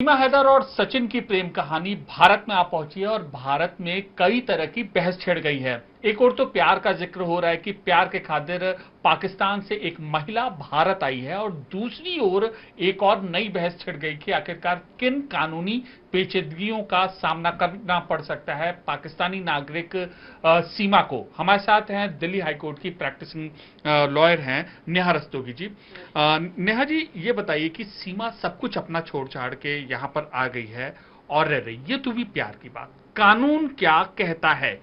सीमा हैदर और सचिन की प्रेम कहानी भारत में आ पहुंची है और भारत में कई तरह की बहस छिड़ गई है। एक और तो प्यार का जिक्र हो रहा है कि प्यार के खातिर पाकिस्तान से एक महिला भारत आई है, और दूसरी ओर एक और नई बहस छिड़ गई कि आखिरकार किन कानूनी पेचीदगियों का सामना करना पड़ सकता है पाकिस्तानी नागरिक सीमा को। हमारे साथ हैं दिल्ली हाईकोर्ट की प्रैक्टिसिंग लॉयर हैं नेहा रस्तोगी जी। नेहा जी, ये बताइए कि सीमा सब कुछ अपना छोड़ छाड़ के यहाँ पर आ गई है और रह रही, ये तो भी प्यार की बात, कानून क्या कहता है?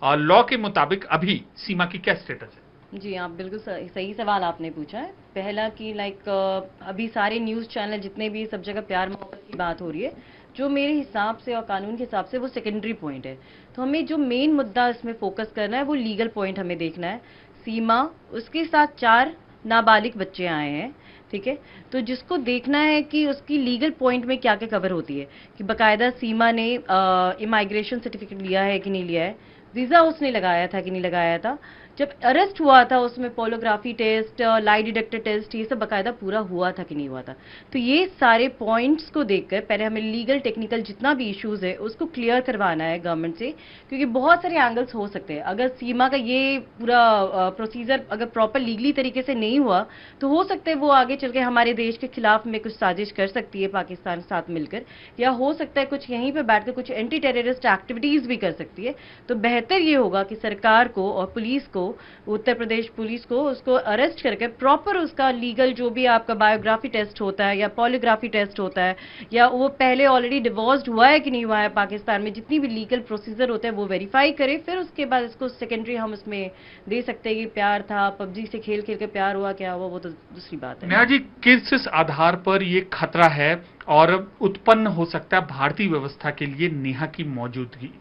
लॉ के मुताबिक अभी सीमा की क्या स्टेटस है? जी, आप बिल्कुल सही सवाल आपने पूछा है। पहला कि अभी सारे न्यूज़ चैनल जितने भी सब जगह प्यार मोहब्बत की बात हो रही है, जो मेरे हिसाब से और कानून के हिसाब से वो सेकेंडरी पॉइंट है। तो हमें जो मेन मुद्दा इसमें फोकस करना है वो लीगल पॉइंट हमें देखना है। सीमा, उसके साथ 4 नाबालिग बच्चे आए हैं, ठीक है। तो जिसको देखना है कि उसकी लीगल पॉइंट में क्या क्या कवर होती है, कि बकायदा सीमा ने इमाइग्रेशन सर्टिफिकेट लिया है कि नहीं लिया है, वीजा उसने लगाया था कि नहीं लगाया था, जब अरेस्ट हुआ था उसमें पोलोग्राफी टेस्ट, लाई डिटेक्टर टेस्ट, ये सब बकायदा पूरा हुआ था कि नहीं हुआ था। तो ये सारे पॉइंट्स को देखकर पहले हमें लीगल टेक्निकल जितना भी इश्यूज है उसको क्लियर करवाना है गवर्नमेंट से, क्योंकि बहुत सारे एंगल्स हो सकते हैं। अगर सीमा का ये पूरा प्रोसीजर अगर प्रॉपर लीगली तरीके से नहीं हुआ तो हो सकता है वो आगे चल के हमारे देश के खिलाफ में कुछ साजिश कर सकती है पाकिस्तान के साथ मिलकर, या हो सकता है कुछ यहीं पर बैठकर कुछ एंटी टेररिस्ट एक्टिविटीज भी कर सकती है। तो बेहतर ये होगा कि सरकार को और पुलिस को, उत्तर प्रदेश पुलिस को, उसको अरेस्ट करके प्रॉपर उसका लीगल जो भी आपका बायोग्राफी टेस्ट होता है या पॉलीग्राफी टेस्ट होता है, या वो पहले ऑलरेडी डिवोर्स्ड हुआ है कि नहीं हुआ है पाकिस्तान में, जितनी भी लीगल प्रोसीजर होता है वो वेरीफाई करे। फिर उसके बाद इसको सेकेंडरी हम उसमें दे सकते हैं कि प्यार था, पबजी से खेल खेल के प्यार हुआ, क्या हुआ वो तो दूसरी बात है। नेहा जी, किस आधार पर ये खतरा है और उत्पन्न हो सकता है भारतीय व्यवस्था के लिए नेहा की मौजूदगी?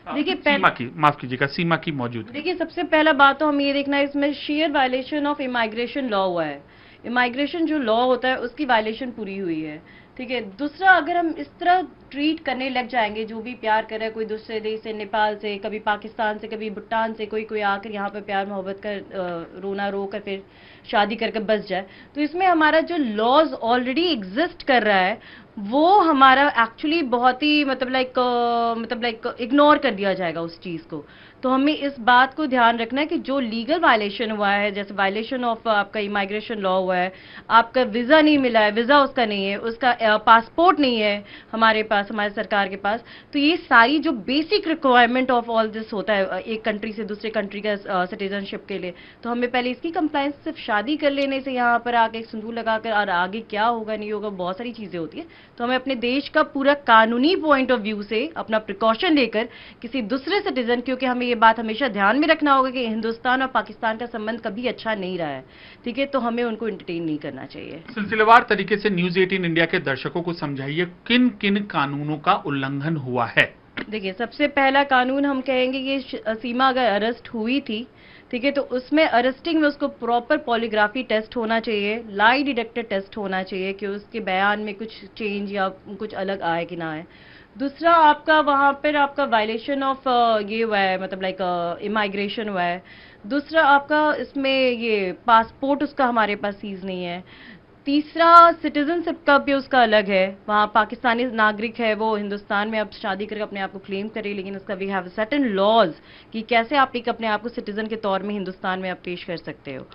देखिए, सीमा की, माफ कीजिएगा, सीमा की मौजूदगी। देखिए, सबसे पहला बात तो हम ये देखना है इसमें share violation of immigration law हुआ है। इमाइग्रेशन जो लॉ होता है उसकी वायलेशन पूरी हुई है, ठीक है। दूसरा, अगर हम इस तरह ट्रीट करने लग जाएंगे, जो भी प्यार कर रहा है कोई दूसरे देश से, नेपाल से, कभी पाकिस्तान से, कभी भूटान से, कोई कोई आकर यहाँ पर प्यार मोहब्बत कर रोना रो कर फिर शादी करके बस जाए, तो इसमें हमारा जो लॉज ऑलरेडी एग्जिस्ट कर रहा है वो हमारा एक्चुअली बहुत ही मतलब लाइक इग्नोर कर दिया जाएगा उस चीज को। तो हमें इस बात को ध्यान रखना है कि जो लीगल वायलेशन हुआ है, जैसे वायलेशन ऑफ आपका इमाइग्रेशन लॉ हुआ है, आपका वीजा नहीं मिला है, वीजा उसका नहीं है, उसका पासपोर्ट नहीं है हमारे पास, हमारे सरकार के पास, तो ये सारी जो basic requirement of all this होता है एक कंट्री से दूसरे कंट्री का सिटीजनशिप के लिए, तो हमें पहले इसकी कंप्लायंस सिर्फ शादी कर लेने से, यहाँ पर आके एक सिंदूर लगाकर और आगे क्या होगा नहीं होगा बहुत सारी चीजें होती है। तो हमें अपने देश का पूरा कानूनी पॉइंट ऑफ व्यू से अपना प्रिकॉशन लेकर किसी दूसरे सिटीजन, क्योंकि हमें ये बात हमेशा ध्यान में रखना होगा कि हिंदुस्तान और पाकिस्तान का संबंध कभी अच्छा नहीं रहा है, ठीक है, तो हमें उनको एंटरटेन नहीं करना चाहिए। सिलसिलेवार तरीके से न्यूज 18 इंडिया के दर्शकों को समझाइए किन किन कानूनों का उल्लंघन हुआ है। देखिए, सबसे पहला कानून हम कहेंगे कि सीमा अगर अरेस्ट हुई थी, ठीक है, तो उसमें अरेस्टिंग में उसको प्रॉपर पॉलीग्राफी टेस्ट होना चाहिए, लाई डिटेक्टर टेस्ट होना चाहिए कि उसके बयान में कुछ चेंज या कुछ अलग आए कि ना आए। दूसरा, आपका वहां पर आपका वायलेशन ऑफ ये हुआ है, मतलब लाइक इमाइग्रेशन हुआ है। दूसरा, आपका इसमें ये पासपोर्ट उसका हमारे पास सीज नहीं है। तीसरा, सिटीजनशिप का भी उसका अलग है, वहाँ पाकिस्तानी नागरिक है, वो हिंदुस्तान में अब शादी करके अपने आप को क्लेम करे, लेकिन उसका वी हैव सर्टेन लॉज कि कैसे आप एक अपने आप को सिटीजन के तौर में हिंदुस्तान में आप पेश कर सकते हो।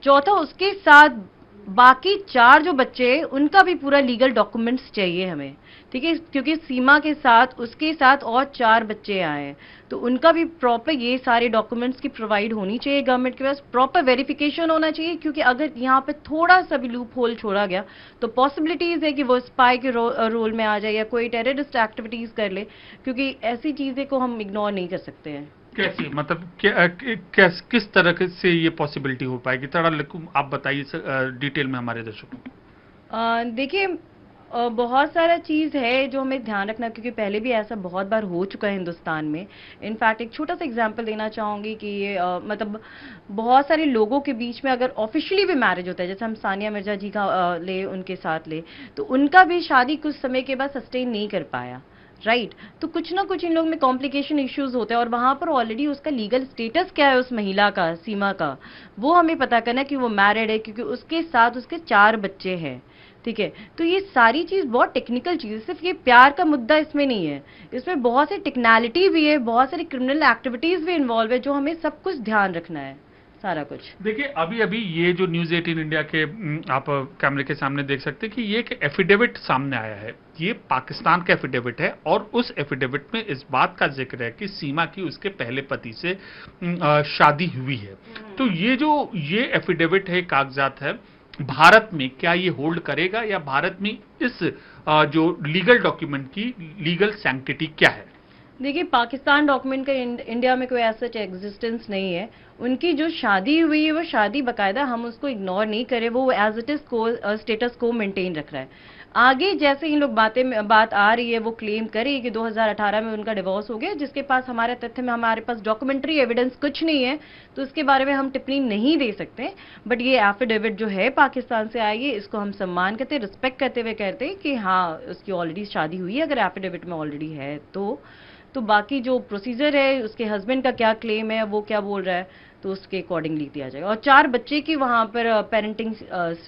चौथा, उसके साथ बाकी 4 जो बच्चे हैं उनका भी पूरा लीगल डॉक्यूमेंट्स चाहिए हमें, ठीक है, क्योंकि सीमा के साथ उसके साथ और 4 बच्चे आए हैं, तो उनका भी प्रॉपर ये सारे डॉक्यूमेंट्स की प्रोवाइड होनी चाहिए गवर्नमेंट के पास, प्रॉपर वेरिफिकेशन होना चाहिए, क्योंकि अगर यहाँ पे थोड़ा सा भी लूप होल छोड़ा गया तो पॉसिबिलिटीज है कि वो स्पाई के रोल में आ जाए या कोई टेररिस्ट एक्टिविटीज कर ले, क्योंकि ऐसी चीजें को हम इग्नोर नहीं कर सकते हैं। कैसी, मतलब किस तरह से ये पॉसिबिलिटी हो पाएगी, थोड़ा आप बताइए डिटेल में हमारे दर्शकों को। देखिए, बहुत सारा चीज है जो हमें ध्यान रखना, क्योंकि पहले भी ऐसा बहुत बार हो चुका है हिंदुस्तान में। इनफैक्ट एक छोटा सा एग्जांपल देना चाहूंगी कि ये मतलब बहुत सारे लोगों के बीच में अगर ऑफिशियली भी मैरिज होता है, जैसे हम सानिया मिर्जा जी का ले, उनके साथ ले, तो उनका भी शादी कुछ समय के बाद सस्टेन नहीं कर पाया, राइट। तो कुछ ना कुछ इन लोग में कॉम्प्लिकेशन इश्यूज होते हैं, और वहां पर ऑलरेडी उसका लीगल स्टेटस क्या है उस महिला का, सीमा का, वो हमें पता करना है कि वो मैरिड है, क्योंकि उसके साथ उसके 4 बच्चे हैं, ठीक है। तो ये सारी चीज बहुत टेक्निकल चीज है, सिर्फ ये प्यार का मुद्दा इसमें नहीं है, इसमें बहुत सी टेक्नैलिटी भी है, बहुत सारी क्रिमिनल एक्टिविटीज भी इन्वॉल्व है, जो हमें सब कुछ ध्यान रखना है, सारा कुछ। देखिए अभी अभी ये जो न्यूज 18 इंडिया के आप कैमरे के सामने देख सकते हैं कि ये एक एफिडेविट सामने आया है। ये पाकिस्तान का एफिडेविट है और उस एफिडेविट में इस बात का जिक्र है कि सीमा की उसके पहले पति से शादी हुई है। तो ये एफिडेविट है, कागजात है, भारत में क्या ये होल्ड करेगा, या भारत में इस जो लीगल डॉक्यूमेंट की लीगल सैंक्टिटी क्या है? देखिए, पाकिस्तान डॉक्यूमेंट का इंडिया में कोई ऐसा एग्जिस्टेंस नहीं है। उनकी जो शादी हुई है वो शादी बकायदा, हम उसको इग्नोर नहीं करें, वो एज इट इज स्टेटस को मेंटेन रख रहा है। आगे जैसे इन लोग बात आ रही है, वो क्लेम करे कि 2018 में उनका डिवोर्स हो गया, जिसके पास हमारे तथ्य में हमारे पास डॉक्यूमेंट्री एविडेंस कुछ नहीं है, तो इसके बारे में हम टिप्पणी नहीं दे सकते। बट ये एफिडेविट जो है पाकिस्तान से आई है, इसको हम सम्मान करते, रिस्पेक्ट करते हुए कहते हैं कि हाँ, उसकी ऑलरेडी शादी हुई है, अगर एफिडेविट में ऑलरेडी है तो बाकी जो प्रोसीजर है, उसके हस्बैंड का क्या क्लेम है, वो क्या बोल रहा है, तो उसके अकॉर्डिंगली दिया जाएगा। और 4 बच्चे की वहां पर पेरेंटिंग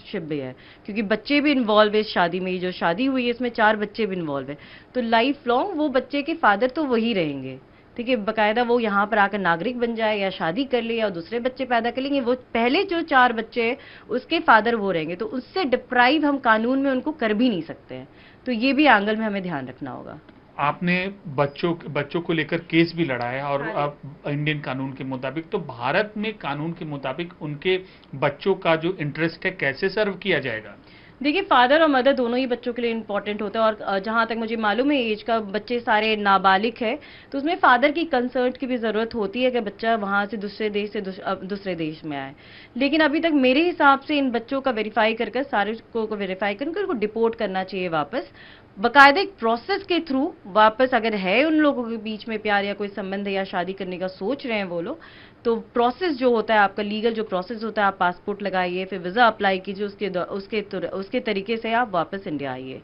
शिप भी है, क्योंकि बच्चे भी इन्वॉल्व है इस शादी में। जो शादी हुई है इसमें 4 बच्चे भी इन्वॉल्व है, तो लाइफ लॉन्ग वो बच्चे के फादर तो वही रहेंगे। ठीक है, बकायदा वो यहाँ पर आकर नागरिक बन जाए या शादी कर ले या दूसरे बच्चे पैदा कर लेंगे, वो पहले जो 4 बच्चे हैं उसके फादर वो रहेंगे, तो उससे डिप्राइव हम कानून में उनको कर भी नहीं सकते हैं। तो ये भी एंगल में हमें ध्यान रखना होगा। आपने बच्चों को लेकर केस भी लड़ा है, और अब इंडियन कानून के मुताबिक, तो भारत में कानून के मुताबिक उनके बच्चों का जो इंटरेस्ट है कैसे सर्व किया जाएगा? देखिए, फादर और मदर दोनों ही बच्चों के लिए इंपॉर्टेंट होता है, और जहां तक मुझे मालूम है एज का बच्चे सारे नाबालिग है, तो उसमें फादर की कंसर्ट की भी जरूरत होती है कि बच्चा वहां से दूसरे देश से दूसरे देश में आए। लेकिन अभी तक मेरे हिसाब से इन बच्चों का वेरीफाई कर सारे को वेरीफाई कर उनको डिपोर्ट करना चाहिए वापस, बकायदा एक प्रोसेस के थ्रू वापस। अगर है उन लोगों के बीच में प्यार या कोई संबंध है या शादी करने का सोच रहे हैं वो लोग, तो प्रोसेस जो होता है आपका, लीगल जो प्रोसेस होता है, आप पासपोर्ट लगाइए, फिर वीजा अप्लाई कीजिए, उसके तरीके से आप वापस इंडिया आइए।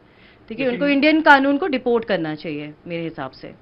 ठीक है, उनको इंडियन कानून को डिपोर्ट करना चाहिए मेरे हिसाब से।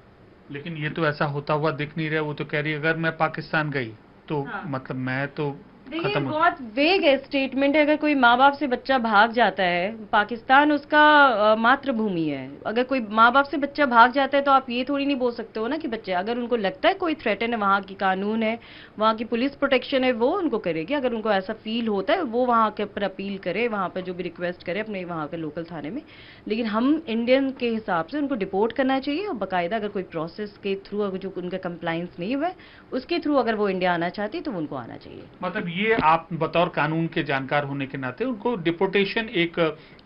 लेकिन ये तो ऐसा होता हुआ दिख नहीं रहा। वो तो कह रही है अगर मैं पाकिस्तान गई तो मतलब मैं तो देखिए, बहुत वेग है स्टेटमेंट है। अगर कोई माँ बाप से बच्चा भाग जाता है, पाकिस्तान उसका मातृभूमि है, अगर कोई माँ बाप से बच्चा भाग जाता है तो आप ये थोड़ी नहीं बोल सकते हो ना कि बच्चे, अगर उनको लगता है कोई थ्रेटन है, वहाँ की कानून है, वहाँ की पुलिस प्रोटेक्शन है, वो उनको करेगी। अगर उनको ऐसा फील होता है वो वहाँ के ऊपर अपील करे, वहाँ पर जो भी रिक्वेस्ट करे अपने वहाँ के लोकल थाने में। लेकिन हम इंडियन के हिसाब से उनको डिपोर्ट करना चाहिए, और बाकायदा अगर कोई प्रोसेस के थ्रू अगर जो उनका कंप्लाइंस नहीं हुआ है उसके थ्रू अगर वो इंडिया आना चाहती है तो उनको आना चाहिए। मतलब ये आप बतौर कानून के जानकार होने के नाते उनको डिपोर्टेशन एक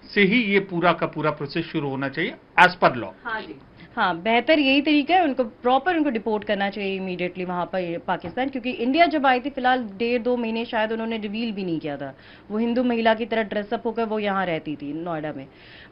से ही ये पूरा का पूरा प्रोसेस शुरू होना चाहिए एज पर लॉ। हाँ जी, हाँ, बेहतर यही तरीका है, उनको प्रॉपर उनको डिपोर्ट करना चाहिए इमीडिएटली वहां पर पाकिस्तान। क्योंकि इंडिया जब आई थी, फिलहाल 1.5-2 महीने शायद उन्होंने रिवील भी नहीं किया था, वो हिंदू महिला की तरह ड्रेसअप होकर वो यहाँ रहती थी नोएडा में।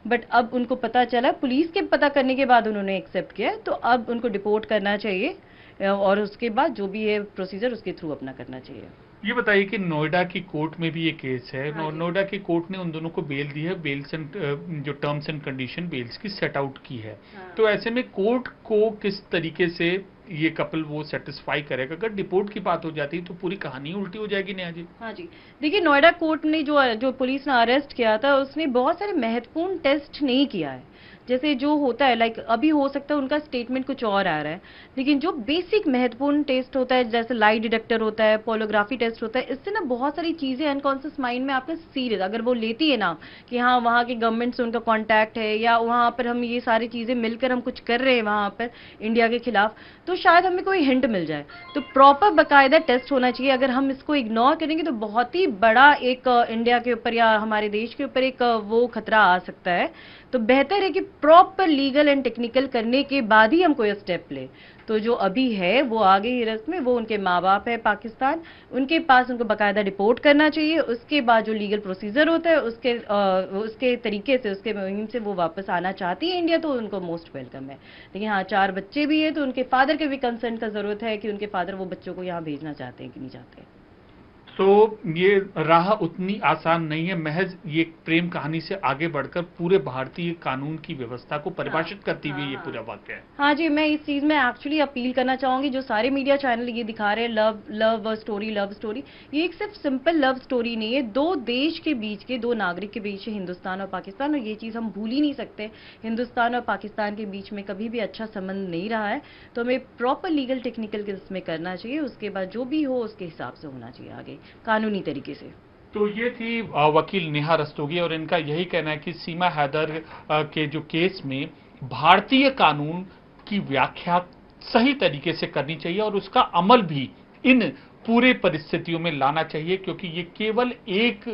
बट अब उनको पता चला, पुलिस के पता करने के बाद उन्होंने एक्सेप्ट किया, तो अब उनको डिपोर्ट करना चाहिए, और उसके बाद जो भी है प्रोसीजर उसके थ्रू अपना करना चाहिए। ये बताइए कि नोएडा की कोर्ट में भी ये केस है। नोएडा की कोर्ट ने उन दोनों को बेल दी है, बेल्स एंड जो टर्म्स एंड कंडीशन बेल्स की सेट आउट की है। तो ऐसे में कोर्ट को किस तरीके से ये कपल वो सेटिस्फाई करेगा? अगर डिपोर्ट की बात हो जाती है तो पूरी कहानी उल्टी हो जाएगी। नेहा जी, हाँ जी, देखिए, नोएडा कोर्ट ने जो पुलिस ने अरेस्ट किया था, उसने बहुत सारे महत्वपूर्ण टेस्ट नहीं किया है। जैसे जो होता है, लाइक अभी हो सकता है उनका स्टेटमेंट कुछ और आ रहा है, लेकिन जो बेसिक महत्वपूर्ण टेस्ट होता है, जैसे लाई डिटेक्टर होता है, पोलोग्राफी टेस्ट होता है, इससे ना बहुत सारी चीजें अनकॉन्शियस माइंड में आपके सीरियस, अगर वो लेती है ना कि हाँ वहाँ के गवर्नमेंट से उनका कॉन्टैक्ट है, या वहाँ पर हम ये सारी चीजें मिलकर हम कुछ कर रहे हैं वहाँ पर इंडिया के खिलाफ, तो शायद हमें कोई हिंट मिल जाए। तो प्रॉपर बाकायदा टेस्ट होना चाहिए। अगर हम इसको इग्नोर करेंगे तो बहुत ही बड़ा एक इंडिया के ऊपर या हमारे देश के ऊपर एक वो खतरा आ सकता है। तो बेहतर है कि प्रॉपर लीगल एंड टेक्निकल करने के बाद ही हम कोई स्टेप ले। तो जो अभी है वो आगे हिरासत में, वो उनके माँ बाप है पाकिस्तान, उनके पास उनको बाकायदा रिपोर्ट करना चाहिए। उसके बाद जो लीगल प्रोसीजर होता है उसके तरीके से, उसके मुहिम से वो वापस आना चाहती है इंडिया, तो उनको मोस्ट वेलकम है। लेकिन हाँ, 4 बच्चे भी है तो उनके फादर के भी कंसर्न का जरूरत है कि उनके फादर वो बच्चों को यहाँ भेजना चाहते हैं कि नहीं चाहते। तो ये राह उतनी आसान नहीं है। महज ये प्रेम कहानी से आगे बढ़कर पूरे भारतीय कानून की व्यवस्था को परिभाषित करती हुई ये पूरा वाक्य है। हाँ जी, मैं इस चीज में एक्चुअली अपील करना चाहूंगी, जो सारे मीडिया चैनल ये दिखा रहे हैं लव लव स्टोरी, ये एक सिर्फ सिंपल लव स्टोरी नहीं है। दो देश के बीच के, दो नागरिक के बीच, हिंदुस्तान और पाकिस्तान, और ये चीज हम भूल ही नहीं सकते। हिंदुस्तान और पाकिस्तान के बीच में कभी भी अच्छा संबंध नहीं रहा है, तो हमें प्रॉपर लीगल टेक्निकल इसमें करना चाहिए। उसके बाद जो भी हो उसके हिसाब से होना चाहिए आगे कानूनी तरीके से। तो ये थी वकील नेहा रस्तोगी, और इनका यही कहना है कि सीमा हैदर के जो केस में भारतीय कानून की व्याख्या सही तरीके से करनी चाहिए और उसका अमल भी इन पूरे परिस्थितियों में लाना चाहिए, क्योंकि ये केवल एक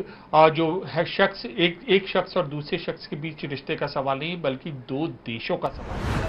जो है शख्स, एक शख्स और दूसरे शख्स के बीच रिश्ते का सवाल नहीं, बल्कि दो देशों का सवाल है।